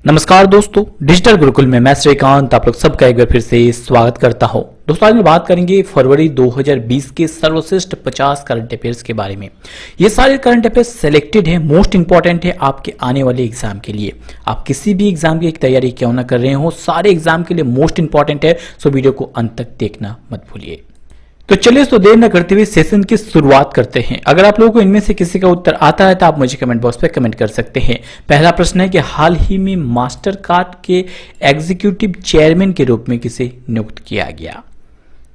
नमस्कार दोस्तों, डिजिटल गुरुकुल में मैं श्रीकांत आप लोग सबका एक बार फिर से स्वागत करता हूं। दोस्तों आज हम बात करेंगे फरवरी 2020 के सर्वश्रेष्ठ 50 करंट अफेयर्स के बारे में। ये सारे करंट अफेयर्स सिलेक्टेड है, मोस्ट इंपॉर्टेंट है आपके आने वाले एग्जाम के लिए। आप किसी भी एग्जाम की तैयारी क्यों ना कर रहे हो, सारे एग्जाम के लिए मोस्ट इंपॉर्टेंट है, सो वीडियो को अंत तक देखना मत भूलिए। तो चलिए तो देर न करते हुए सेशन की शुरुआत करते हैं। अगर आप लोगों को इनमें से किसी का उत्तर आता है तो आप मुझे कमेंट बॉक्स पे कमेंट कर सकते हैं। पहला प्रश्न है कि हाल ही में मास्टर कार्ड के एग्जीक्यूटिव चेयरमैन के रूप में किसे नियुक्त किया गया?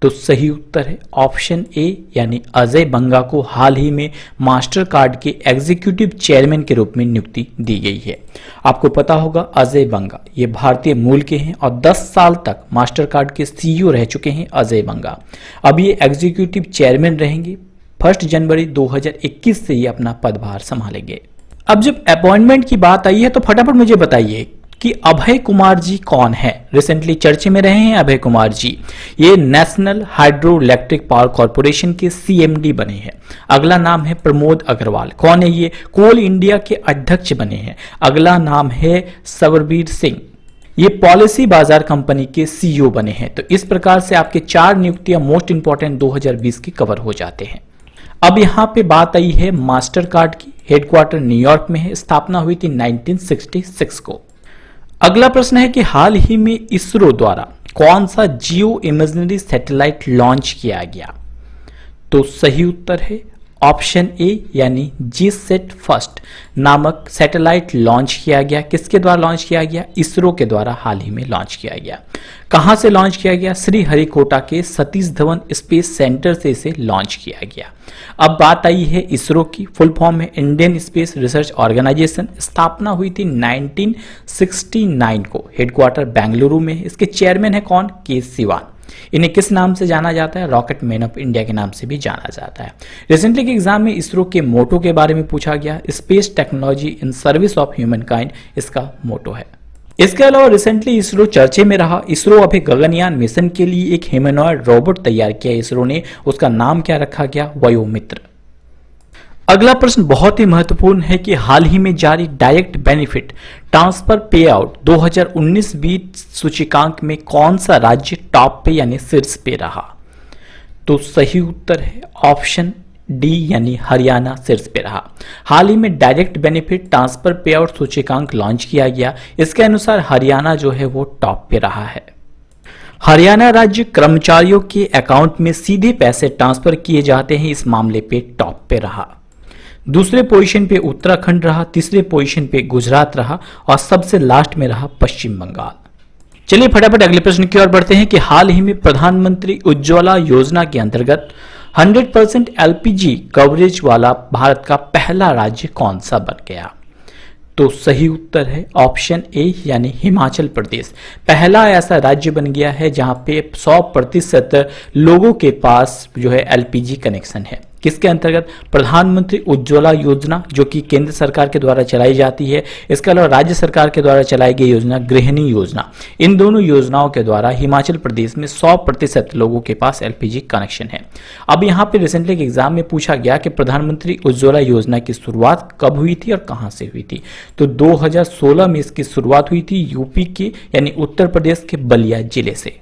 तो सही उत्तर है ऑप्शन ए यानी अजय बंगा को हाल ही में मास्टर कार्ड के एग्जीक्यूटिव चेयरमैन के रूप में नियुक्ति दी गई है। आपको पता होगा अजय बंगा ये भारतीय मूल के हैं और 10 साल तक मास्टर कार्ड के सीईओ रह चुके हैं अजय बंगा। अब ये एग्जीक्यूटिव चेयरमैन रहेंगे। 1 जनवरी 2021 से ये अपना पदभार संभालेंगे। अब जब अपॉइंटमेंट की बात आई है तो फटाफट मुझे बताइए कि अभय कुमार जी कौन है? रिसेंटली चर्चे में रहे हैं अभय कुमार जी। ये national hydro electric power corporation के सीएमडी बने हैं। अगला नाम है प्रमोद अग्रवाल। कौन है ये? कोल इंडिया के अध्यक्ष बने हैं। अगला नाम है सवरबीर सिंह। ये पॉलिसी बाजार कंपनी के सीईओ बने हैं। तो इस प्रकार से आपके 4 नियुक्तियां मोस्ट इंपॉर्टेंट 2020 की कवर हो जाते हैं। अब यहां पे बात आई है मास्टर कार्ड की। हेडक्वार्टर न्यूयॉर्क में है। स्थापना हुई थी 1966 को। अगला प्रश्न है कि हाल ही में इसरो द्वारा कौन सा जियो इमेजिनरी सैटेलाइट लॉन्च किया गया? तो सही उत्तर है ऑप्शन ए यानी जीसैट फर्स्ट नामक सैटेलाइट लॉन्च किया गया। किसके द्वारा लॉन्च किया गया? इसरो के द्वारा हाल ही में लॉन्च किया गया। कहां से लॉन्च किया गया? श्रीहरिकोटा के सतीश धवन स्पेस सेंटर से इसे लॉन्च किया गया। अब बात आई है इसरो की। फुल फॉर्म है इंडियन स्पेस रिसर्च ऑर्गेनाइजेशन। स्थापना हुई थी 1969 को। हेडक्वार्टर बेंगलुरु में। इसके चेयरमैन है कौन? के सिवान। इन्हें किस नाम से जाना जाता है? रॉकेट मैन ऑफ इंडिया के नाम से भी जाना जाता है। रिसेंटली के एग्जाम में इसरो के मोटो के बारे में पूछा गया। Space technology in service of human kind इसका मोटो है। इसके अलावा रिसेंटली इसरो चर्चे में रहा। इसरो अभी गगनयान मिशन के लिए एक ह्यूमनॉइड रोबोट तैयार किया इसरो ने। उसका नाम क्या रखा गया? वयोमित्र। अगला प्रश्न बहुत ही महत्वपूर्ण है कि हाल ही में जारी डायरेक्ट बेनिफिट ट्रांसफर पे आउट 2019-20 सूचकांक में कौन सा राज्य टॉप पे यानी शीर्ष पे रहा? तो सही उत्तर है ऑप्शन डी यानी हरियाणा शीर्ष पे रहा। हाल ही में डायरेक्ट बेनिफिट ट्रांसफर पे आउट सूचकांक लॉन्च किया गया। इसके अनुसार हरियाणा जो है वो टॉप पे रहा है। हरियाणा राज्य कर्मचारियों के अकाउंट में सीधे पैसे ट्रांसफर किए जाते हैं, इस मामले पे टॉप पे रहा। दूसरे पोजीशन पे उत्तराखंड रहा। तीसरे पोजीशन पे गुजरात रहा और सबसे लास्ट में रहा पश्चिम बंगाल। चलिए फटाफट अगले प्रश्न की ओर बढ़ते हैं कि हाल ही में प्रधानमंत्री उज्ज्वला योजना के अंतर्गत 100% एलपीजी कवरेज वाला भारत का पहला राज्य कौन सा बन गया? तो सही उत्तर है ऑप्शन ए यानी हिमाचल प्रदेश। पहला ऐसा राज्य बन गया है जहां पे 100% लोगों के पास जो है एलपीजी कनेक्शन है। किसके अंतर्गत? प्रधानमंत्री उज्ज्वला योजना जो कि केंद्र सरकार के द्वारा चलाई जाती है। इसके अलावा राज्य सरकार के द्वारा चलाई गई योजना गृहिणी योजना। इन दोनों योजनाओं के द्वारा हिमाचल प्रदेश में 100% लोगों के पास एलपीजी कनेक्शन है। अब यहाँ पे रिसेंटली के एग्जाम में पूछा गया कि प्रधानमंत्री उज्ज्वला योजना की शुरुआत कब हुई थी और कहां से हुई थी? तो 2016 में इसकी शुरुआत हुई थी यूपी के यानी उत्तर प्रदेश के बलिया जिले से।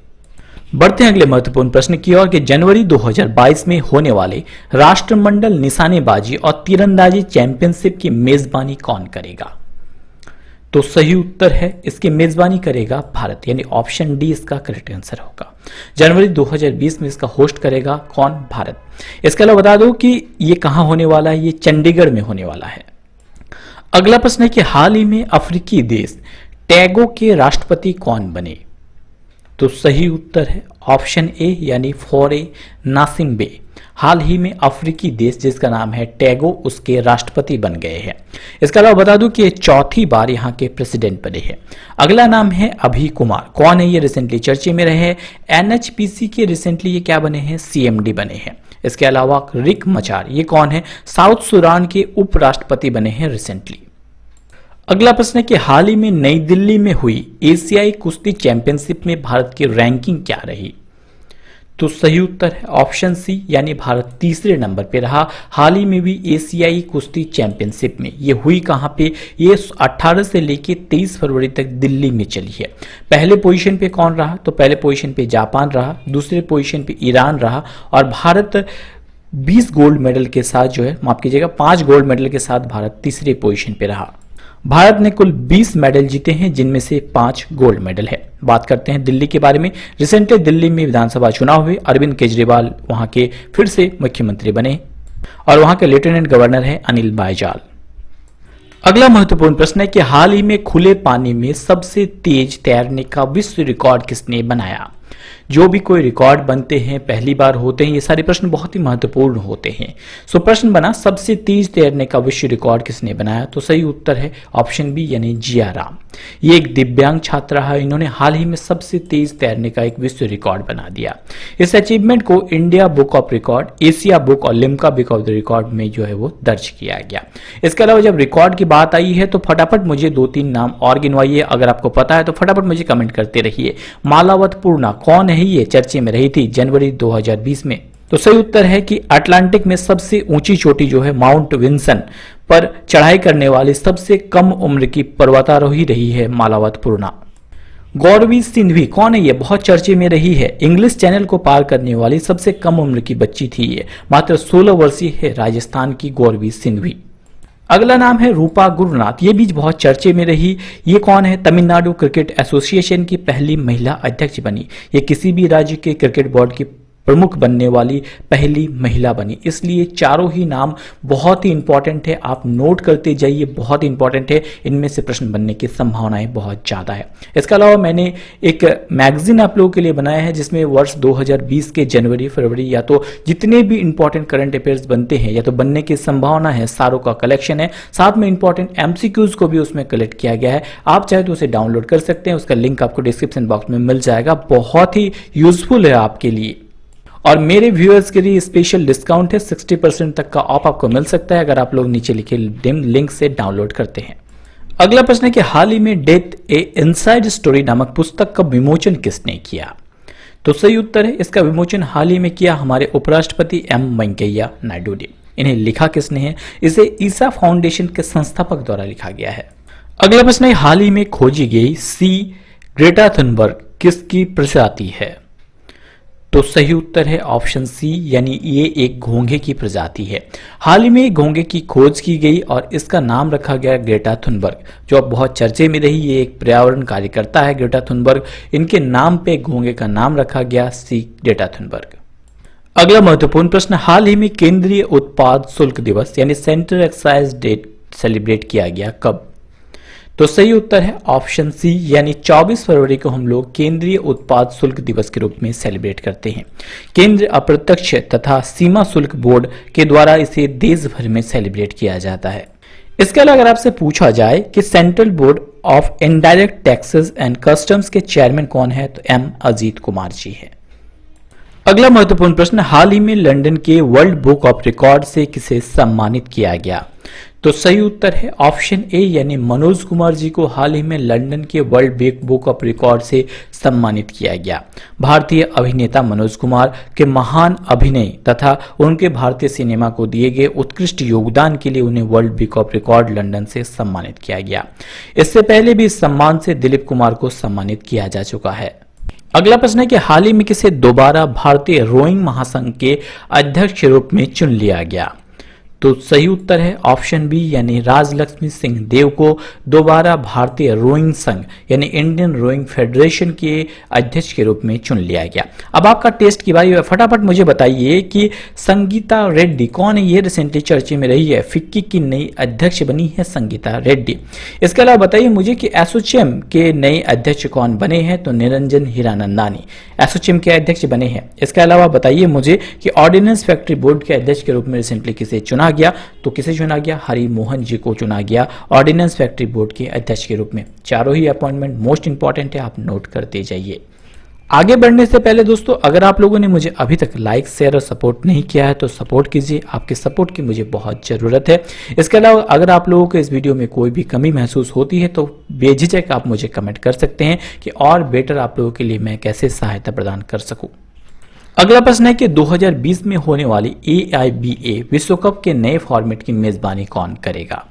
बढ़ते हैं अगले महत्वपूर्ण प्रश्न की ओर कि जनवरी 2022 में होने वाले राष्ट्रमंडल निशानेबाजी और तीरंदाजी चैंपियनशिप की मेजबानी कौन करेगा? तो सही उत्तर है इसकी मेजबानी करेगा भारत यानी ऑप्शन डी इसका करेक्ट आंसर होगा। जनवरी 2020 में इसका होस्ट करेगा कौन? भारत। इसके अलावा बता दो कि ये कहां होने वाला है? ये चंडीगढ़ में होने वाला है। अगला प्रश्न है कि हाल ही में अफ्रीकी देश टैगो के राष्ट्रपति कौन बने? तो सही उत्तर है ऑप्शन ए यानी फोरे नासिम्बे। हाल ही में अफ्रीकी देश जिसका नाम है टैगो उसके राष्ट्रपति बन गए हैं। इसके अलावा बता दूं कि ये 4थी बार यहाँ के प्रेसिडेंट बने हैं। अगला नाम है अभी कुमार। कौन है ये? रिसेंटली चर्चे में रहे। एनएचपीसी के रिसेंटली ये क्या बने हैं? सीएमडी बने हैं। इसके अलावा रिक मचार ये कौन है? साउथ सूडान के उपराष्ट्रपति बने हैं रिसेंटली। अगला प्रश्न है कि हाल ही में नई दिल्ली में हुई एशियाई कुश्ती चैंपियनशिप में भारत की रैंकिंग क्या रही? तो सही उत्तर है ऑप्शन सी, यानी भारत तीसरे नंबर पे रहा। हाल ही में भी एशियाई कुश्ती चैंपियनशिप में ये हुई कहाँ पे, ये 18 से लेके 23 फरवरी तक दिल्ली में चली है। पहले पोजीशन पे कौन रहा, तो पहले पोजीशन पे जापान रहा, दूसरे पोजीशन पे ईरान रहा और भारत 20 गोल्ड मेडल के साथ जो है, माफ कीजिएगा 5 गोल्ड मेडल के साथ भारत तीसरे पोजीशन पे रहा। भारत ने कुल 20 मेडल जीते हैं, जिनमें से 5 गोल्ड मेडल है। बात करते हैं दिल्ली के बारे में। रिसेंटली दिल्ली में विधानसभा चुनाव हुए, अरविंद केजरीवाल वहां के फिर से मुख्यमंत्री बने और वहां के लेफ्टिनेंट गवर्नर है अनिल बाईजाल। अगला महत्वपूर्ण प्रश्न है कि हाल ही में खुले पानी में सबसे तेज तैरने का विश्व रिकॉर्ड किसने बनाया। जो भी कोई रिकॉर्ड बनते हैं पहली बार होते हैं, ये सारे प्रश्न बहुत ही महत्वपूर्ण होते हैं। सो प्रश्न बना सबसे तेज तैरने का विश्व रिकॉर्ड किसने बनाया, तो सही उत्तर है ऑप्शन बी, यानी जिया राम। ये एक दिव्यांग छात्रा है, इन्होंने हाल ही में सबसे तेज तैरने का एक विश्व रिकॉर्ड बना दिया। इस अचीवमेंट को India book of record, Asia book और Limca book of the record में जो है वो दर्ज किया गया। इसके अलावा जब रिकॉर्ड की बात आई है तो फटाफट मुझे 2-3 नाम और गिनवाइए, अगर आपको पता है तो फटाफट मुझे कमेंट करते रहिए। मालावत पूर्णा कौन है, ये चर्चे में रही थी जनवरी 2020 में। तो सही उत्तर है कि अटलांटिक में सबसे ऊंची चोटी जो है माउंट विंसन पर चढ़ाई करने वाली सबसे कम उम्र की पर्वतारोही रही है मालावत पूर्णा। गौरवी सिंधवी कौन है, ये बहुत चर्चे में रही है। इंग्लिश चैनल को पार करने वाली सबसे कम उम्र की बच्ची थी ये, मात्र 16 वर्षीय है राजस्थान की गौरवी सिंधवी। अगला नाम है रूपा गुरुनाथ, ये भी बहुत चर्चे में रही। ये कौन है, तमिलनाडु क्रिकेट एसोसिएशन की पहली महिला अध्यक्ष बनी। ये किसी भी राज्य के क्रिकेट बोर्ड की प्रमुख बनने वाली पहली महिला बनी। इसलिए चारों ही नाम बहुत ही इंपॉर्टेंट है, आप नोट करते जाइए, बहुत इंपॉर्टेंट है। इनमें से प्रश्न बनने की संभावनाएं बहुत ज्यादा है। इसके अलावा मैंने एक मैगजीन आप लोगों के लिए बनाया है जिसमें वर्ष 2020 के जनवरी फरवरी या तो जितने भी इंपॉर्टेंट करंट अफेयर्स बनते हैं या तो बनने की संभावना है, सारों का कलेक्शन है। साथ में इंपॉर्टेंट एमसीक्यूज को भी उसमें कलेक्ट किया गया है। आप चाहे तो उसे डाउनलोड कर सकते हैं, उसका लिंक आपको डिस्क्रिप्शन बॉक्स में मिल जाएगा। बहुत ही यूजफुल है आपके लिए और मेरे व्यूअर्स के लिए स्पेशल डिस्काउंट है, 60% तक का ऑफ आपको मिल सकता है अगर आप लोग नीचे लिखे लिंक से डाउनलोड करते हैं। अगला प्रश्न है कि हाल ही में डेथ ए इनसाइड स्टोरी नामक पुस्तक का विमोचन किसने किया, तो सही उत्तर है इसका विमोचन हाल ही में किया हमारे उपराष्ट्रपति एम वेंकैया नायडू ने। इन्हें लिखा किसने है, इसे ईसा फाउंडेशन के संस्थापक द्वारा लिखा गया है। अगला प्रश्न है हाल ही में खोजी गई सी ग्रेटा थुनबर्ग किसकी प्रजाति है, तो सही उत्तर है ऑप्शन सी, यानी ये एक घोंघे की प्रजाति है। हाल ही में घोंघे की खोज की गई और इसका नाम रखा गया ग्रेटा थुनबर्ग, जो अब बहुत चर्चे में रही। ये एक पर्यावरण कार्यकर्ता है ग्रेटा थुनबर्ग, इनके नाम पे घोंघे का नाम रखा गया सी ग्रेटा थुनबर्ग। अगला महत्वपूर्ण प्रश्न, हाल ही में केंद्रीय उत्पाद शुल्क दिवस यानी सेंट्रल एक्साइज डे सेलिब्रेट किया गया, कब, तो सही उत्तर है ऑप्शन सी, यानी 24 फरवरी को हम लोग केंद्रीय उत्पाद शुल्क दिवस के रूप में सेलिब्रेट करते हैं। केंद्रीय अप्रत्यक्ष तथा सीमा शुल्क बोर्ड के द्वारा इसे देश भर में सेलिब्रेट किया जाता है। इसके अलावा अगर आपसे पूछा जाए कि central board of indirect taxes and customs के चेयरमैन कौन है, तो एम अजीत कुमार जी है। अगला महत्वपूर्ण प्रश्न, हाल ही में लंदन के वर्ल्ड बुक ऑफ रिकॉर्ड से किसे सम्मानित किया गया, तो सही उत्तर है ऑप्शन ए, यानी मनोज कुमार जी को हाल ही में लंदन के वर्ल्ड बुक ऑफ रिकॉर्ड से सम्मानित किया गया। भारतीय अभिनेता मनोज कुमार के महान अभिनय तथा उनके भारतीय सिनेमा को दिए गए उत्कृष्ट योगदान के लिए उन्हें world book of record London से सम्मानित किया गया। इससे पहले भी इस सम्मान से दिलीप कुमार को सम्मानित किया जा चुका है। अगला प्रश्न है कि हाल ही में किसे दोबारा भारतीय रोइंग महासंघ के अध्यक्ष के रूप में चुन लिया गया, तो सही उत्तर है ऑप्शन बी, यानी राजलक्ष्मी सिंह देव को दोबारा भारतीय रोइंग संघ यानी इंडियन रोइंग फेडरेशन के अध्यक्ष के रूप में चुन लिया गया। अब आपका टेस्ट की बारी, फटाफट मुझे बताइए कि संगीता रेड्डी कौन है, ये रिसेंटली चर्चे में रही है, फिक्की की नई अध्यक्ष बनी है संगीता रेड्डी। इसके अलावा बताइए मुझे कि एसोचैम के नए अध्यक्ष कौन बने हैं, तो निरंजन हीरानंदानी एसोचैम के अध्यक्ष बने हैं। इसके अलावा बताइए मुझे कि ऑर्डिनेंस फैक्ट्री बोर्ड के अध्यक्ष के रूप में रिसेंटली किसे चुना गया, तो किसे चुना गया, हरि मोहन जी को चुना गया ऑर्डिनेंस फैक्ट्री बोर्ड के अध्यक्ष के रूप में। चारों ही अपॉइंटमेंट मोस्ट इंपॉर्टेंट है, आप नोट करते जाइए। आगे बढ़ने से पहले दोस्तों, अगर आप लोगों ने मुझे अभी तक लाइक शेयर और सपोर्ट नहीं किया है तो सपोर्ट कीजिए, आपके सपोर्ट की मुझे बहुत जरूरत है। इसके अलावा अगर आप लोगों को इस वीडियो में कोई भी कमी महसूस होती है तो बेझिझक आप मुझे कमेंट कर सकते हैं कि और बेटर आप लोगों के लिए मैं कैसे सहायता प्रदान कर सकूं। अगला प्रश्न है कि 2020 में होने वाली AIBA विश्व कप के नए फॉर्मेट की मेजबानी कौन करेगा?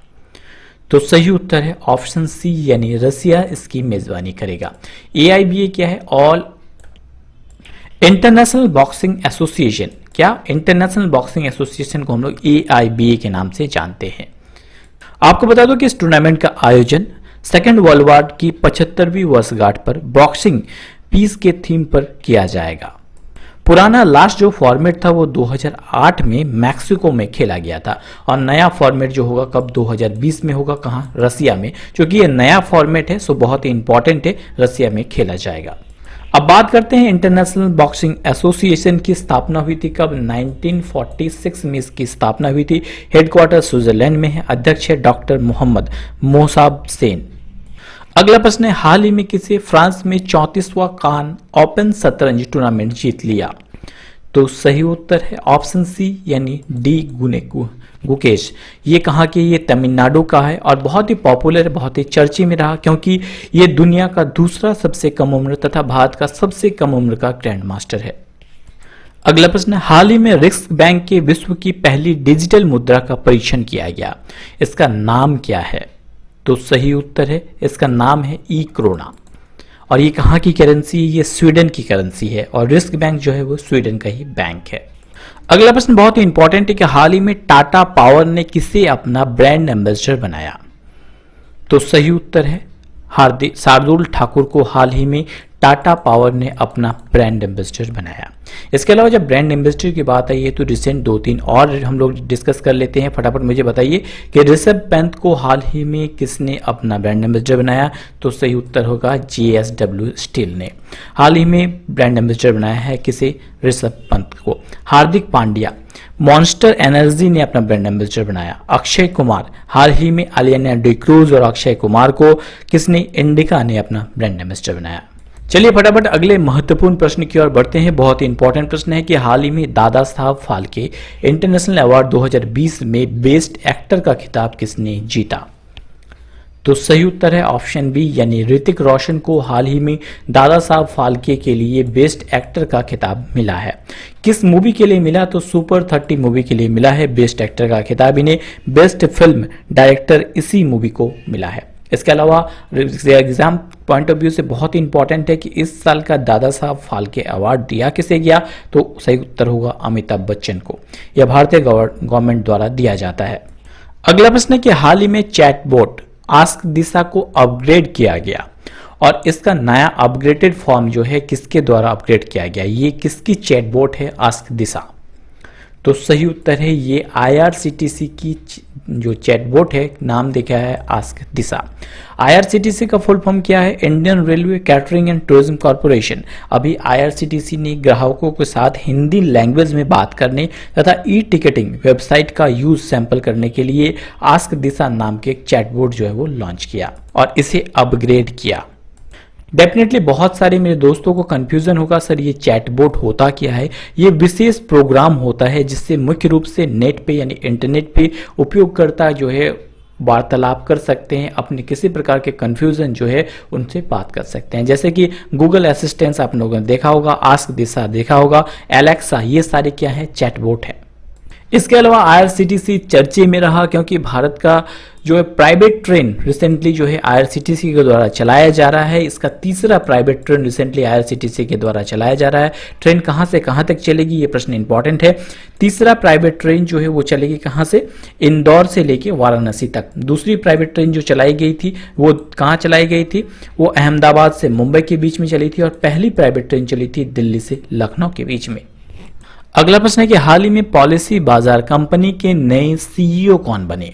तो सही उत्तर है ऑप्शन सी यानी रसिया इसकी मेजबानी करेगा। AIBA क्या है? All international boxing association. क्या? इंटरनेशनल बॉक्सिंग एसोसिएशन को हम लोग AIBA के नाम से जानते हैं। आपको बता दो कि इस टूर्नामेंट का आयोजन सेकेंड वर्ल्ड वॉर की 75वीं वर्षगांठ पर बॉक्सिंग पीस के थीम पर किया जाएगा। पुराना लास्ट जो फॉर्मेट था वो 2008 में मैक्सिको में खेला गया था और नया फॉर्मेट जो होगा कब 2020 में होगा, कहाँ? रसिया में। क्योंकि ये नया फॉर्मेट है सो बहुत ही इंपॉर्टेंट है, रसिया में खेला जाएगा। अब बात करते हैं इंटरनेशनल बॉक्सिंग एसोसिएशन की स्थापना हुई थी कब? 1946 में इसकी स्थापना हुई थी। हेडक्वार्टर स्विट्जरलैंड में है। अध्यक्ष है डॉक्टर मोहम्मद मोसाब सेन। अगला प्रश्न है हाल ही में किसे फ्रांस में 34वां कान ओपन शतरंज टूर्नामेंट जीत लिया? तो सही उत्तर है ऑप्शन सी यानी डी गुकेश। ये कहाँ के? ये तमिलनाडु का है और बहुत ही पॉपुलर, बहुत ही चर्चे में रहा क्योंकि ये दुनिया का दूसरा सबसे कम उम्र तथा भारत का सबसे कम उम्र का ग्रैंड मास्टर है। अगला प्रश्न, हाल ही में रिस्क बैंक के विश्व की पहली डिजिटल मुद्रा का परीक्षण किया गया, इसका नाम क्या है? तो सही उत्तर है इसका नाम है ई क्रोना। और ये कहाँ की करेंसी? ये स्वीडन की करेंसी है और रिस्क बैंक जो है वो स्वीडन का ही बैंक है। अगला प्रश्न बहुत ही इंपॉर्टेंट है कि हाल ही में टाटा पावर ने किसे अपना ब्रांड एम्बेसडर बनाया? तो सही उत्तर है हार्दिक शार्दुल ठाकुर को हाल ही में टाटा पावर ने अपना ब्रांड एम्बेसडर बनाया। इसके अलावा जब ब्रांड एम्बेसडर की बात आई है तो रिसेंट 2-3 और हम लोग डिस्कस कर लेते हैं। फटाफट मुझे बताइए कि ऋषभ पंत को हाल ही में किसने अपना ब्रांड एम्बेसडर बनाया? तो सही उत्तर होगा JSW स्टील ने हाल ही में ब्रांड एम्बेसडर बनाया है। किसे? ऋषभ पंत को। हार्दिक पांड्या मॉन्स्टर एनर्जी ने अपना ब्रांड एम्बेसडर बनाया। अक्षय कुमार हाल ही में अलियाना डिक्रूज और अक्षय कुमार को किसने? इंडिका ने अपना ब्रांड एम्बेसडर बनाया। चलिए फटाफट अगले महत्वपूर्ण प्रश्न की ओर बढ़ते हैं। बहुत ही इंपॉर्टेंट प्रश्न है कि हाल ही में दादा साहब फाल्के इंटरनेशनल अवार्ड 2020 में बेस्ट एक्टर का खिताब किसने जीता? तो सही उत्तर है ऑप्शन बी यानी ऋतिक रोशन को हाल ही में दादा साहब फाल्के के लिए बेस्ट एक्टर का खिताब मिला है। किस मूवी के लिए मिला? तो सुपर 30 मूवी के लिए मिला है बेस्ट एक्टर का खिताब इन्हें। बेस्ट फिल्म डायरेक्टर इसी मूवी को मिला है। इसके अलावा एग्जाम पॉइंट ऑफ व्यू से बहुत ही इंपॉर्टेंट है कि इस साल का दादा साहब फाल्के अवार्ड दिया किसे गया? तो सही उत्तर होगा अमिताभ बच्चन को। यह भारतीय गवर्नमेंट द्वारा दिया जाता है। अगला प्रश्न है कि हाल ही में चैटबॉट आस्क दिशा को अपग्रेड किया गया और इसका नया अपग्रेडेड फॉर्म जो है किसके द्वारा अपग्रेड किया गया? ये किसकी चैटबॉट है आस्क दिशा? तो सही उत्तर है ये IRCTC की जो चैटबॉट है, नाम देखा है आस्क दिशा। IRCTC का फुल फॉर्म क्या है? Indian railway catering and tourism corporation. अभी IRCTC ने ग्राहकों के साथ हिंदी लैंग्वेज में बात करने तथा ई टिकटिंग वेबसाइट का यूज सैंपल करने के लिए आस्क दिशा नाम के एक चैटबॉट जो है वो लॉन्च किया और इसे अपग्रेड किया। डेफिनेटली बहुत सारे मेरे दोस्तों को कंफ्यूजन होगा, सर ये चैटबॉट होता क्या है? ये विशेष प्रोग्राम होता है जिससे मुख्य रूप से नेट पे यानी इंटरनेट पे उपयोगकर्ता जो है वार्तालाप कर सकते हैं, अपने किसी प्रकार के कंफ्यूजन जो है उनसे बात कर सकते हैं। जैसे कि गूगल असिस्टेंट आप लोगों ने देखा होगा, आस्क दिशा देखा होगा, एलेक्सा, ये सारे क्या है? चैटबॉट है। इसके अलावा IRCTC चर्चे में रहा क्योंकि भारत का जो है प्राइवेट ट्रेन रिसेंटली जो है IRCTC के द्वारा चलाया जा रहा है। इसका तीसरा प्राइवेट ट्रेन रिसेंटली IRCTC के द्वारा चलाया जा रहा है। ट्रेन कहां से कहां तक चलेगी ये प्रश्न इंपॉर्टेंट है। तीसरा प्राइवेट ट्रेन जो है वो चलेगी कहां से? इंदौर से लेके वाराणसी तक। दूसरी प्राइवेट ट्रेन जो चलाई गई थी वो कहां चलाई गई थी? वो अहमदाबाद से मुंबई के बीच में चली थी और पहली प्राइवेट ट्रेन चली थी दिल्ली से लखनऊ के बीच में। अगला प्रश्न है कि हाल ही में पॉलिसी बाजार कंपनी के नए CEO कौन बने?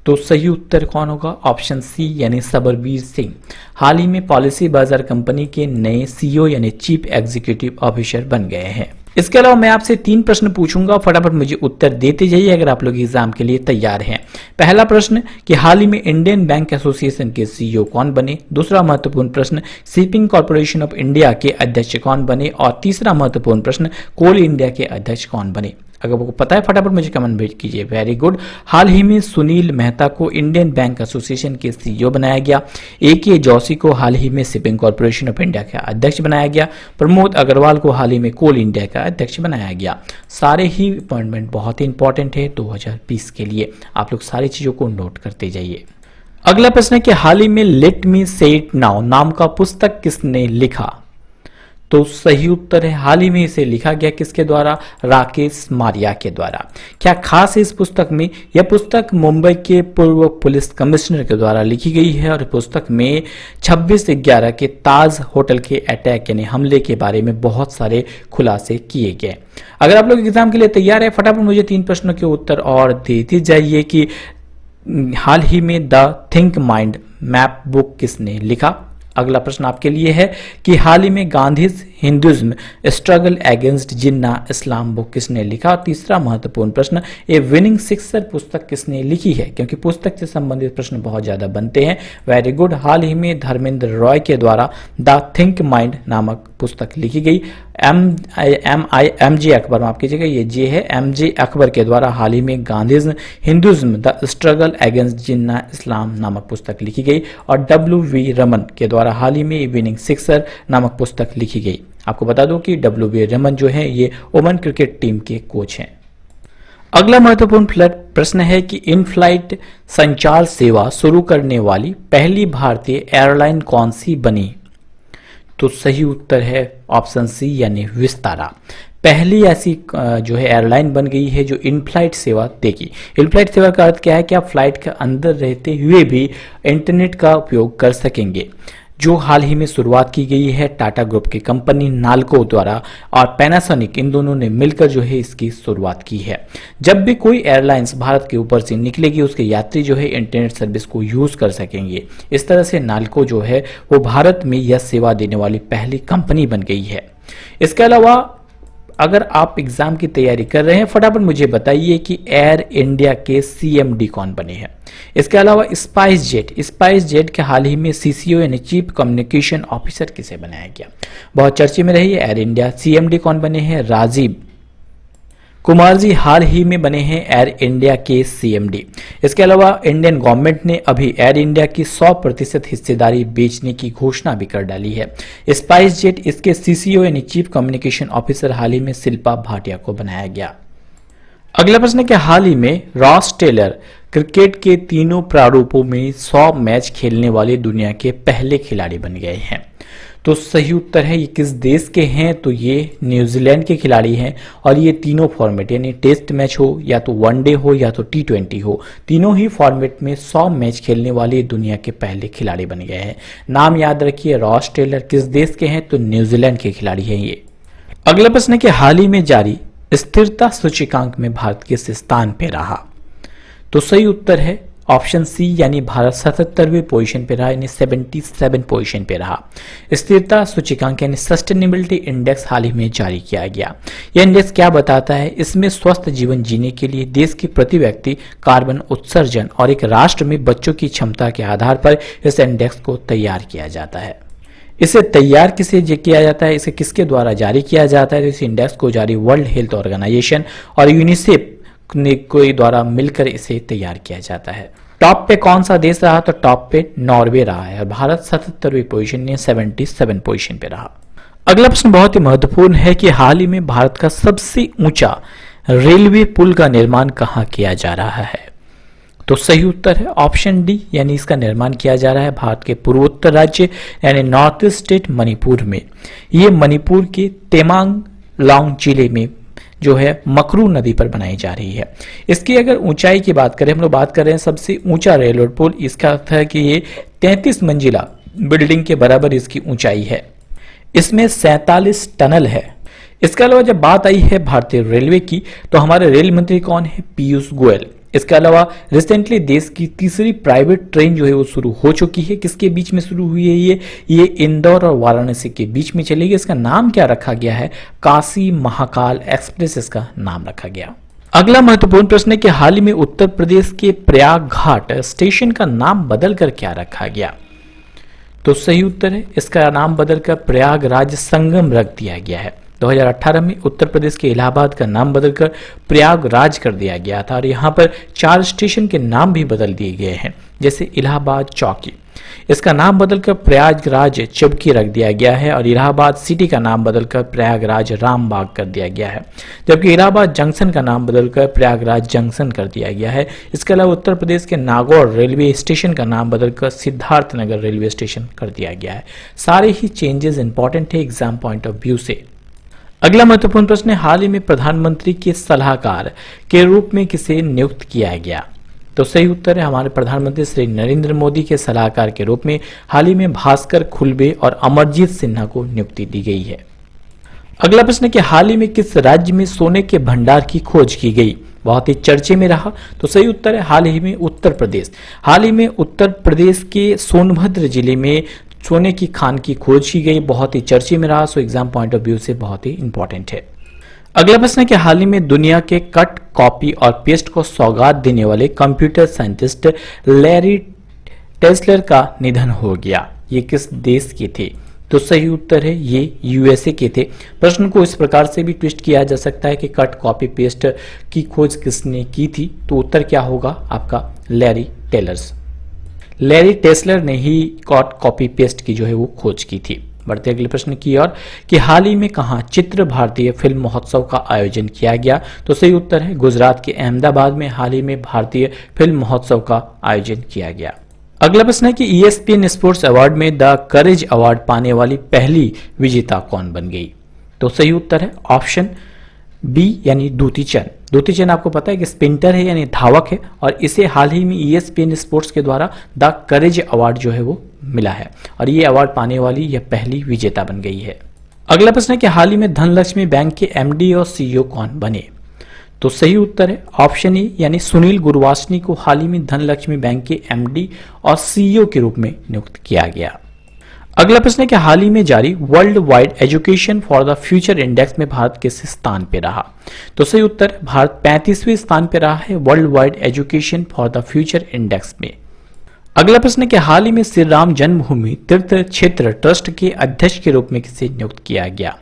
तो सही उत्तर कौन होगा? ऑप्शन सी यानी सबरबीर सिंह हाल ही में पॉलिसी बाजार कंपनी के नए CEO यानी चीफ एग्जीक्यूटिव ऑफिसर बन गए हैं। इसके अलावा मैं आपसे 3 प्रश्न पूछूंगा, फटाफट मुझे उत्तर देते जाइए अगर आप लोग एग्जाम के लिए तैयार हैं। पहला प्रश्न कि हाल ही में इंडियन बैंक एसोसिएशन के CEO कौन बने? दूसरा महत्वपूर्ण प्रश्न शिपिंग कॉर्पोरेशन ऑफ इंडिया के अध्यक्ष कौन बने? और तीसरा महत्वपूर्ण प्रश्न कोल इंडिया के अध्यक्ष कौन बने? अगर आपको पता है फटाफट मुझे कमेंट भेज कीजिए। Very good. हाल ही में सुनील मेहता को इंडियन बैंक एसोसिएशन के सीईओ बनाया गया। AK जोशी को हाल ही में शिपिंग कॉर्पोरेशन ऑफ इंडिया का अध्यक्ष बनाया गया। प्रमोद अग्रवाल को हाल ही में कोल इंडिया का अध्यक्ष बनाया गया। सारे ही अपॉइंटमेंट बहुत ही इंपॉर्टेंट है 2020 के लिए। आप लोग सारी चीजों को नोट करते जाइए। अगला प्रश्न है कि हाल ही में लेट मी से इट नाउ नाम का पुस्तक किसने लिखा? तो सही उत्तर है हाल ही में इसे लिखा गया किसके द्वारा? राकेश मारिया के द्वारा। क्या खास है इस पुस्तक में? यह पुस्तक मुंबई के पूर्व पुलिस कमिश्नर के द्वारा लिखी गई है और पुस्तक में 26/11 के ताज होटल के अटैक यानी हमले के बारे में बहुत सारे खुलासे किए गए। अगर आप लोग एग्जाम के लिए तैयार है फटाफट मुझे 3 प्रश्नों के उत्तर और देते जाइए कि हाल ही में the think mind map book किसने लिखा? अगला प्रश्न आपके लिए है कि हाल ही में Gandhi's Hinduism struggle against Jinnah इस्लाम बुक किसने लिखा? तीसरा महत्वपूर्ण प्रश्न, ए विनिंग सिक्सर पुस्तक किसने लिखी है? क्योंकि पुस्तक से संबंधित प्रश्न बहुत ज्यादा बनते हैं। Very good. हाल ही में धर्मेंद्र रॉय के द्वारा द थिंक माइंड नामक पुस्तक लिखी गई। MJ अकबर, माफ कीजिएगा ये जे है, MJ अकबर के द्वारा हाल ही में Gandhi's Hinduism the struggle against Jinnah Islam नामक पुस्तक लिखी गई और WV रमन के द्वारा हाल ही में विनिंग सिक्सर नामक पुस्तक लिखी गई। आपको बता दूं कि WV रमन जो है ये ओमन क्रिकेट टीम के कोच हैं। अगला महत्वपूर्ण प्रश्न है कि इन फ्लाइट संचार सेवा शुरू करने वाली पहली भारतीय एयरलाइन कौन सी बनी? तो सही उत्तर है ऑप्शन सी यानी विस्तारा। पहली ऐसी जो है एयरलाइन बन गई है जो इन फ्लाइट सेवा देगी। इन फ्लाइट सेवा का अर्थ क्या है कि आप फ्लाइट के अंदर रहते हुए भी इंटरनेट का उपयोग कर सकेंगे, जो हाल ही में शुरुआत की गई है टाटा ग्रुप की कंपनी नाल्को द्वारा और पैनासोनिक इन दोनों ने मिलकर जो है इसकी शुरुआत की है। जब भी कोई एयरलाइंस भारत के ऊपर से निकलेगी उसके यात्री जो है इंटरनेट सर्विस को यूज कर सकेंगे। इस तरह से नाल्को जो है वो भारत में यह सेवा देने वाली पहली कंपनी बन गई है। इसके अलावा अगर आप एग्जाम की तैयारी कर रहे हैं फटाफट मुझे बताइए कि एयर इंडिया के CMD कौन बने हैं। इसके अलावा स्पाइस जेट के हाल ही में CCO यानी चीफ कम्युनिकेशन ऑफिसर किसे बनाया गया? बहुत चर्चे में रही है एयर इंडिया। CMD कौन बने हैं? राजीव कुमार जी हाल ही में बने हैं एयर इंडिया के CMD। इसके अलावा इंडियन गवर्नमेंट ने अभी एयर इंडिया की 100% हिस्सेदारी बेचने की घोषणा भी कर डाली है। स्पाइस जेट इसके CCO यानी चीफ कम्युनिकेशन ऑफिसर हाल ही में शिल्पा भाटिया को बनाया गया। अगला प्रश्न है कि हाल ही में रॉस टेलर क्रिकेट के तीनों प्रारूपों में 100 मैच खेलने वाले दुनिया के पहले खिलाड़ी बन गए हैं। तो सही उत्तर है ये किस देश के हैं? तो ये न्यूजीलैंड के खिलाड़ी हैं और ये तीनों फॉर्मेट यानी टेस्ट मैच हो या तो वनडे हो या तो T20 हो, तीनों ही फॉर्मेट में 100 मैच खेलने वाले दुनिया के पहले खिलाड़ी बन गए हैं। नाम याद रखिए, रॉस टेलर किस देश के हैं? तो न्यूजीलैंड के खिलाड़ी हैं ये। अगला प्रश्न है कि हाल ही में जारी स्थिरता सूचकांक में भारत किस स्थान पे रहा? तो सही उत्तर है ऑप्शन सी यानी भारत 77वें पोजीशन पे रहा, यानी 77 पोजीशन पे रहा। स्थिरता सूचकांक यानी सस्टेनेबिलिटी इंडेक्स हाल ही में जारी किया गया। यह इंडेक्स क्या बताता है? इसमें स्वस्थ जीवन जीने के लिए देश के प्रति व्यक्ति कार्बन उत्सर्जन और एक राष्ट्र में बच्चों की क्षमता के आधार पर इस इंडेक्स को तैयार किया जाता है। इसे तैयार किसे किया जाता है? इसे किसके द्वारा जारी किया जाता है? तो इस इंडेक्स को जारी वर्ल्ड हेल्थ ऑर्गेनाइजेशन और यूनिसेफ के द्वारा मिलकर इसे तैयार किया जाता है। टॉप पे कौन सा देश रहा? तो टॉप पे नॉर्वे रहा है और भारत 77वीं पोजीशन में 77 पोजीशन पे रहा। अगला प्रश्न बहुत ही महत्वपूर्ण है कि हाल ही में भारत का सबसे ऊंचा रेलवे पुल का निर्माण कहाँ किया जा रहा है? तो सही उत्तर है ऑप्शन डी यानी इसका निर्माण किया जा रहा है भारत के पूर्वोत्तर राज्य यानी नॉर्थ ईस्ट स्टेट मणिपुर में। ये मणिपुर के तेमांग लॉन्ग जिले में जो है मकरू नदी पर बनाई जा रही है। इसकी अगर ऊंचाई की बात करें, हम लोग बात कर रहे हैं सबसे ऊंचा रेलवे पुल, इसका अर्थ है कि ये 33 मंजिला बिल्डिंग के बराबर इसकी ऊंचाई है। इसमें 47 टनल है। इसके अलावा जब बात आई है भारतीय रेलवे की तो हमारे रेल मंत्री कौन है? पीयूष गोयल। इसके अलावा रिसेंटली देश की तीसरी प्राइवेट ट्रेन जो है वो शुरू हो चुकी है। किसके बीच में शुरू हुई है? ये इंदौर और वाराणसी के बीच में चलेगी। इसका नाम क्या रखा गया है? काशी महाकाल एक्सप्रेस इसका नाम रखा गया। अगला महत्वपूर्ण प्रश्न है कि हाल ही में उत्तर प्रदेश के प्रयाग घाट स्टेशन का नाम बदलकर क्या रखा गया? तो सही उत्तर है इसका नाम बदलकर प्रयागराज संगम रख दिया गया है। 2018 में उत्तर प्रदेश के इलाहाबाद का नाम बदलकर प्रयागराज कर दिया गया था और यहाँ पर 4 स्टेशन के नाम भी बदल दिए गए हैं, जैसे इलाहाबाद चौकी, इसका नाम बदलकर प्रयागराज चौकी रख दिया गया है और इलाहाबाद सिटी का नाम बदलकर प्रयागराज रामबाग कर दिया गया है, जबकि इलाहाबाद जंक्शन का नाम बदलकर प्रयागराज जंक्शन कर दिया गया है। इसके अलावा उत्तर प्रदेश के नागौर रेलवे स्टेशन का नाम बदलकर सिद्धार्थनगर रेलवे स्टेशन कर दिया गया है। सारे ही चेंजेस इंपॉर्टेंट है एग्जाम पॉइंट ऑफ व्यू से। अगला महत्वपूर्ण प्रश्न है, हाल ही में प्रधानमंत्री के सलाहकार के रूप में किसे नियुक्त किया गया? तो सही उत्तर है हमारे प्रधानमंत्री श्री नरेंद्र मोदी के सलाहकार के रूप में हाल ही में भास्कर खुलबे और अमरजीत सिन्हा को नियुक्ति दी गई है। अगला प्रश्न है कि हाल ही में किस राज्य में सोने के भंडार की खोज की गई? बहुत ही चर्चे में रहा, तो सही उत्तर है हाल ही में उत्तर प्रदेश। हाल ही में उत्तर प्रदेश के सोनभद्र जिले में सोने की खान की खोज की गई, बहुत ही चर्चे में रहा, so exam point of view से बहुत ही इंपॉर्टेंट है। अगला प्रश्न है कि हाल ही में दुनिया के कट, कॉपी और पेस्ट को सौगात देने वाले कंप्यूटर साइंटिस्ट लैरी टेस्लर का निधन हो गया। ये किस देश के थे? तो सही उत्तर है ये यूएसए के थे। प्रश्न को इस प्रकार से भी ट्विस्ट किया जा सकता है कि कट, कॉपी, पेस्ट की खोज किसने की थी? तो उत्तर क्या होगा आपका? लैरी टेस्लर ने ही कट, कॉपी, पेस्ट की जो है वो खोज की थी। बढ़ते अगले प्रश्न की ओर कि हाल ही में कहां चित्र भारतीय फिल्म महोत्सव का आयोजन किया गया? तो सही उत्तर है गुजरात के अहमदाबाद में हाल ही में भारतीय फिल्म महोत्सव का आयोजन किया गया। अगला प्रश्न है कि ESPN स्पोर्ट्स अवार्ड में द करेज अवार्ड पाने वाली पहली विजेता कौन बन गई? तो सही उत्तर है ऑप्शन बी यानी दूती चंद। दूती चंद आपको पता है कि स्प्रिंटर है यानी धावक है और इसे हाल ही में ESPN स्पोर्ट्स के द्वारा द करेज अवार्ड जो है वो मिला है और ये अवार्ड पाने वाली यह पहली विजेता बन गई है। अगला प्रश्न है कि हाल ही में धनलक्ष्मी बैंक के MD और CEO कौन बने? तो सही उत्तर है ऑप्शन ए यानी सुनील गुरवासनी को हाल ही में धनलक्ष्मी बैंक के MD और CEO के रूप में नियुक्त किया गया। अगला प्रश्न है कि हाल ही में जारी world wide education for the future index में भारत किस स्थान पे रहा? तो सही उत्तर भारत 35वें स्थान पे रहा है world wide education for the future index में। अगला प्रश्न है कि हाल ही में श्री राम जन्मभूमि तीर्थ क्षेत्र ट्रस्ट के अध्यक्ष के रूप में किसे नियुक्त किया गया?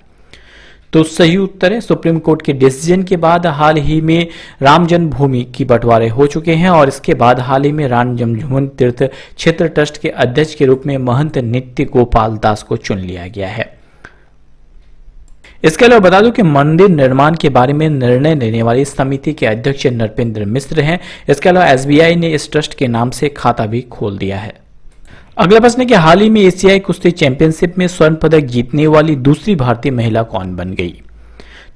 तो सही उत्तर है सुप्रीम कोर्ट के डिसीजन के बाद हाल ही में राम जन्मभूमि की बंटवारे हो चुके हैं और इसके बाद हाल ही में राम जन्मभूमि तीर्थ क्षेत्र ट्रस्ट के अध्यक्ष के रूप में महंत नित्य गोपाल दास को चुन लिया गया है। इसके अलावा बता दूं कि मंदिर निर्माण के बारे में निर्णय लेने वाली समिति के अध्यक्ष नृपेंद्र मिश्र हैं। इसके अलावा SBI ने इस ट्रस्ट के नाम से खाता भी खोल दिया है। अगला प्रश्न है कि हाल ही में एशियाई कुश्ती चैंपियनशिप में स्वर्ण पदक जीतने वाली दूसरी भारतीय महिला कौन बन गई?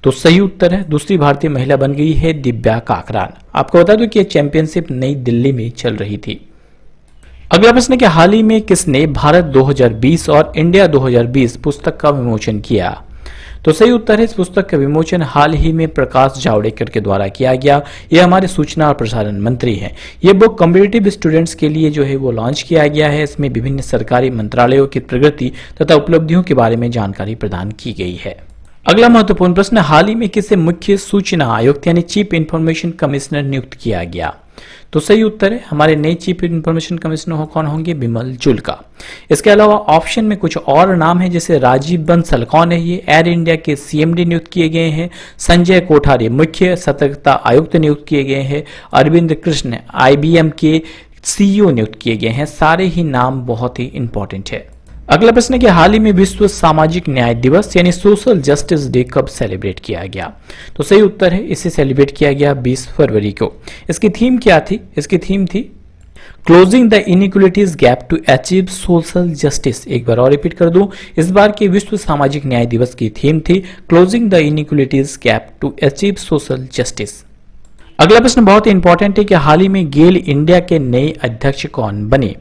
तो सही उत्तर है दूसरी भारतीय महिला बन गई है दिव्या काकरान। आपको बता दूं कि यह चैंपियनशिप नई दिल्ली में चल रही थी। अगला प्रश्न है कि हाल ही में किसने भारत 2020 और इंडिया 2020 पुस्तक का विमोचन किया? तो सही उत्तर है इस पुस्तक का विमोचन हाल ही में प्रकाश जावड़ेकर के द्वारा किया गया। ये हमारे सूचना और प्रसारण मंत्री हैं। ये बुक कॉम्पिटिटिव स्टूडेंट्स के लिए जो है वो लॉन्च किया गया है। इसमें विभिन्न सरकारी मंत्रालयों की प्रगति तथा उपलब्धियों के बारे में जानकारी प्रदान की गई है। अगला महत्वपूर्ण प्रश्न, हाल ही में किसे मुख्य सूचना आयुक्त यानी चीफ इंफॉर्मेशन कमिश्नर नियुक्त किया गया? तो सही उत्तर है हमारे नए चीफ इंफॉर्मेशन कमिश्नर कौन होंगे? बिमल जुल्का। इसके अलावा ऑप्शन में कुछ और नाम है जैसे राजीव बंसल, कौन है ये? एयर इंडिया के CMD नियुक्त किए गए हैं। संजय कोठारी मुख्य सतर्कता आयुक्त नियुक्त किए गए हैं। अरविंद कृष्ण IBM के CEO नियुक्त किए गए हैं। सारे ही नाम बहुत ही इंपॉर्टेंट है। अगला प्रश्न है कि हाल ही में विश्व सामाजिक न्याय दिवस यानी सोशल जस्टिस डे कब सेलिब्रेट किया गया? तो सही उत्तर है इसे सेलिब्रेट किया गया 20 फरवरी को। इसकी थीम क्या थी? इसकी थीम थी closing the inequalities gap to achieve social justice. एक बार और रिपीट कर दूं, इस बार के विश्व सामाजिक न्याय दिवस की थीम थी closing the inequalities gap to achieve social justice. अगला प्रश्न बहुत ही इंपॉर्टेंट है कि हाल ही में गेल इंडिया के नए अध्यक्ष कौन बने?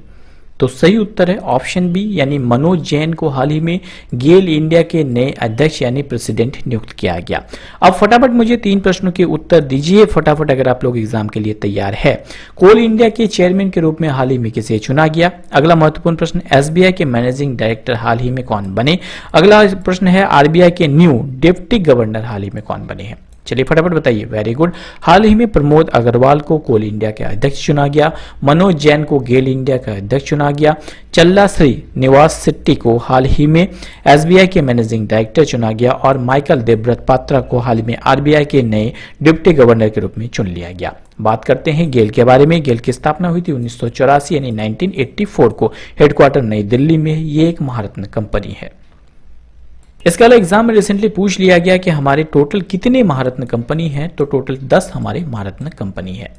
तो सही उत्तर है ऑप्शन बी यानी मनोज जैन को हाल ही में गेल इंडिया के नए अध्यक्ष यानी प्रेसिडेंट नियुक्त किया गया। अब फटाफट मुझे 3 प्रश्नों के उत्तर दीजिए फटाफट अगर आप लोग एग्जाम के लिए तैयार है। कोल इंडिया के चेयरमैन के रूप में हाल ही में किसे चुना गया? अगला महत्वपूर्ण प्रश्न, SBI के मैनेजिंग डायरेक्टर हाल ही में कौन बने? अगला प्रश्न है RBI के न्यू डिप्टी गवर्नर हाल ही में कौन बने हैं? चलिए फटाफट बताइए। Very good. हाल ही में प्रमोद अग्रवाल को कोल इंडिया के अध्यक्ष चुना गया। मनोज जैन को गेल इंडिया का अध्यक्ष चुना गया। चल्ला श्री निवास सिट्टी को हाल ही में एसबीआई के मैनेजिंग डायरेक्टर चुना गया और माइकल देवव्रत पात्रा को हाल ही में आरबीआई के नए डिप्टी गवर्नर के रूप में चुन लिया गया। बात करते हैं गेल के बारे में। गेल की स्थापना हुई थी 1984 यानी 1984 को। हेडक्वार्टर नई दिल्ली में। ये एक महारत्न कंपनी है। इसके अलावा एग्जाम में रिसेंटली पूछ लिया गया कि हमारे टोटल कितने महारत्न कंपनी है, तो टोटल 10 हमारे महारत्न कंपनी है।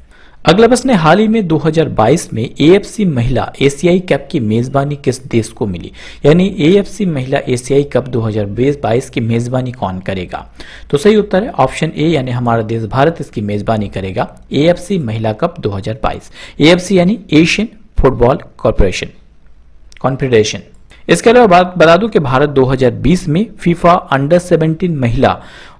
अगला प्रश्न है, हाल ही में 2022 में एएफसी महिला एशियाई कप की मेजबानी किस देश को मिली, यानी एएफसी महिला एशियाई कप 2022 की मेजबानी कौन करेगा? तो सही उत्तर है ऑप्शन ए यानी हमारा देश भारत इसकी मेजबानी करेगा एएफसी महिला कप 2022। एएफसी यानी एशियन फुटबॉल कॉन्फेडरेशन। इसके अलावा बता दूं कि भारत 2020 में फीफा अंडर 17 महिला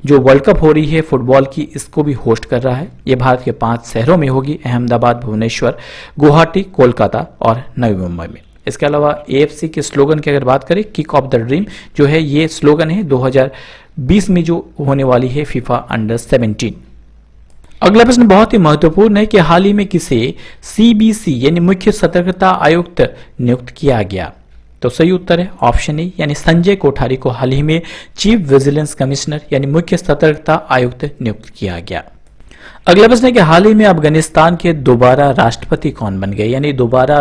जो वर्ल्ड कप हो रही है फुटबॉल की, इसको भी होस्ट कर रहा है। ये भारत के 5 शहरों में होगी, अहमदाबाद, भुवनेश्वर, गुवाहाटी, कोलकाता और नवी मुंबई में। इसके अलावा एएफसी के स्लोगन की अगर बात करें, किक ऑफ द ड्रीम जो है ये स्लोगन है 2020 में जो होने वाली है फीफा अंडर 17। अगला प्रश्न बहुत ही महत्वपूर्ण है कि हाल ही में किसे सीबीसी यानी मुख्य सतर्कता आयुक्त नियुक्त किया गया? तो सही उत्तर है ऑप्शन ए यानी संजय कोठारी को हाल ही में चीफ विजिलेंस कमिश्नर यानी मुख्य सतर्कता आयुक्त नियुक्त किया गया। अगला प्रश्न है कि हाल ही में अफगानिस्तान के दोबारा राष्ट्रपति कौन बन गए, यानी दोबारा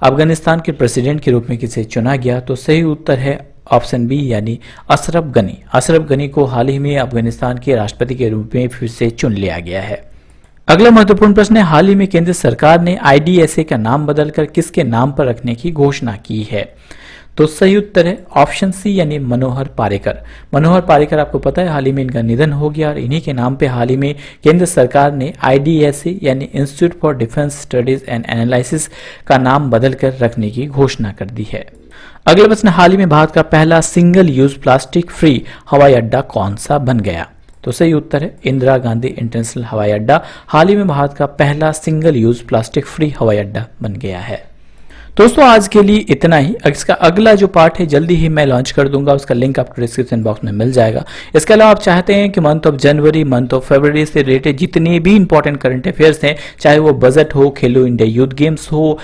अफगानिस्तान के प्रेसिडेंट के रूप में किसे चुना गया? तो सही उत्तर है ऑप्शन बी यानी अशरफ गनी। अशरफ गनी को हाल ही में अफगानिस्तान के राष्ट्रपति के रूप में फिर से चुन लिया गया है। अगला महत्वपूर्ण प्रश्न है, हाल ही में केंद्र सरकार ने आईडीएसए का नाम बदलकर किसके नाम पर रखने की घोषणा की है? तो सही उत्तर है ऑप्शन सी यानी मनोहर पारिकर। मनोहर पारिकर आपको पता है हाल ही में इनका निधन हो गया और इन्हीं के नाम पे हाल ही में केंद्र सरकार ने आईडीएसए यानी institute for defence studies and analysis का नाम बदलकर रखने की घोषणा कर दी है। अगला प्रश्न, हाल ही में भारत का पहला सिंगल यूज प्लास्टिक फ्री हवाई अड्डा कौन सा बन गया? तो सही उत्तर है इंदिरा गांधी इंटरनेशनल हवाई अड्डा हाल ही में भारत का पहला सिंगल यूज प्लास्टिक फ्री हवाई अड्डा बन गया है। दोस्तों आज के लिए इतना ही। इसका अगला जो पार्ट है जल्दी ही मैं लॉन्च कर दूंगा, उसका लिंक आपको डिस्क्रिप्शन बॉक्स में मिल जाएगा। इसके अलावा आप चाहते हैं कि month of January, month of February से रिलेटेड जितने भी इंपॉर्टेंट करंट अफेयर्स हैं, चाहे वो बजट हो, खेलो इंडिया यूथ गेम्स हो,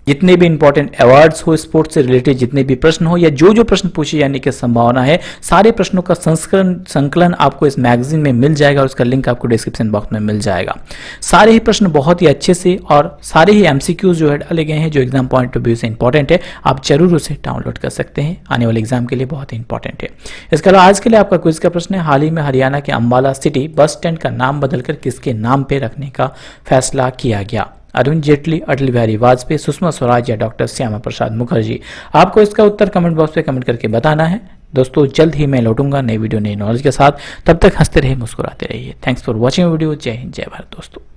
जितने भी इंपॉर्टेंट अवार्ड्स हो, स्पोर्ट्स से रिलेटेड जितने भी प्रश्न हो या जो प्रश्न पूछे जाने की संभावना है, सारे प्रश्नों का संकलन आपको इस मैगजीन में मिल जाएगा और उसका लिंक आपको डिस्क्रिप्शन बॉक्स में मिल जाएगा। सारे ही प्रश्न बहुत ही अच्छे से और सारे ही एमसीक्यूज जो है डाले गए हैं जो एग्जाम पॉइंट ऑफ व्यू से इंपॉर्टेंट है, आप जरूर उसे डाउनलोड कर सकते हैं, आने वाले एग्जाम के लिए बहुत ही इंपॉर्टेंट है। इसके अलावा आज के लिए आपका क्विज का प्रश्न है, हाल ही में हरियाणा के अंबाला सिटी बस स्टैंड का नाम बदलकर किसके नाम पे रखने का फैसला किया गया? अरुण जेटली, अटल बिहारी वाजपेयी, सुषमा स्वराज या डॉक्टर श्यामा प्रसाद मुखर्जी? आपको इसका उत्तर कमेंट बॉक्स पे कमेंट करके बताना है। दोस्तों जल्द ही मैं लौटूंगा नई वीडियो नई नॉलेज के साथ, तब तक हंसते रहिए, मुस्कुराते रहिए। Thanks for watching video. जय हिंद, जय भारत दोस्तों।